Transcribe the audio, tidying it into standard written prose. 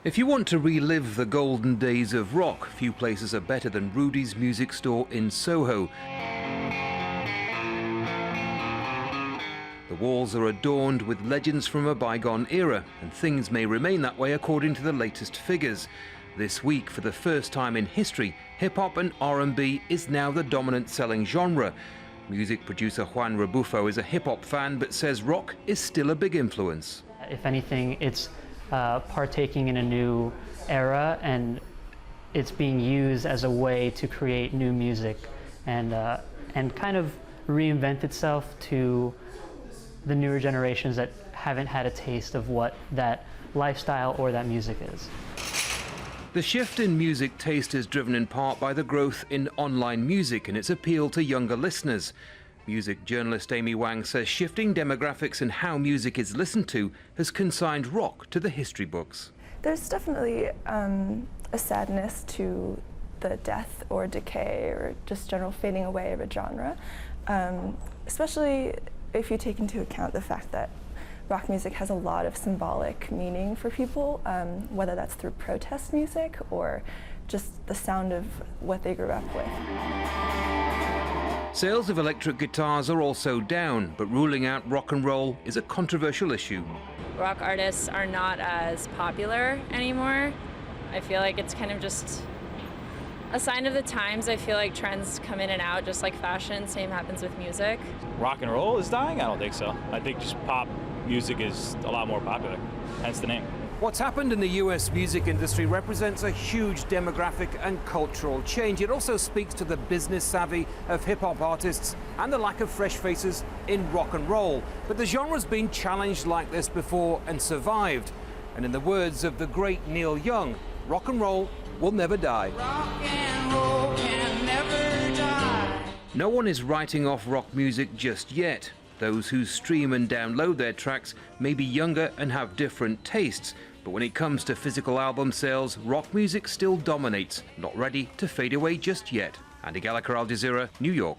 If you want to relive the golden days of rock, few places are better than Rudy's Music Store in Soho. The walls are adorned with legends from a bygone era, and things may remain that way according to the latest figures. This week, for the first time in history, hip-hop and R&B is now the dominant selling genre. Music producer Juan Rebufo is a hip-hop fan, but says rock is still a big influence. If anything, it's partaking in a new era, and it's being used as a way to create new music and kind of reinvent itself to the newer generations that haven't had a taste of what that lifestyle or that music is. The shift in music taste is driven in part by the growth in online music and its appeal to younger listeners. Music journalist Amy Wang says shifting demographics in how music is listened to has consigned rock to the history books. There's definitely a sadness to the death or decay or just general fading away of a genre, especially if you take into account the fact that rock music has a lot of symbolic meaning for people, whether that's through protest music or just the sound of what they grew up with. Sales of electric guitars are also down, but ruling out rock and roll is a controversial issue. Rock artists are not as popular anymore. I feel like it's kind of just a sign of the times. I feel like trends come in and out, just like fashion. Same happens with music. Rock and roll is dying? I don't think so. I think just pop music is a lot more popular, hence the name. What's happened in the US music industry represents a huge demographic and cultural change. It also speaks to the business savvy of hip-hop artists and the lack of fresh faces in rock and roll. But the genre's been challenged like this before and survived. And in the words of the great Neil Young, rock and roll will never die. Rock and roll can never die. No one is writing off rock music just yet. Those who stream and download their tracks may be younger and have different tastes, but when it comes to physical album sales, rock music still dominates, not ready to fade away just yet. Andy Gallacher, Al Jazeera, New York.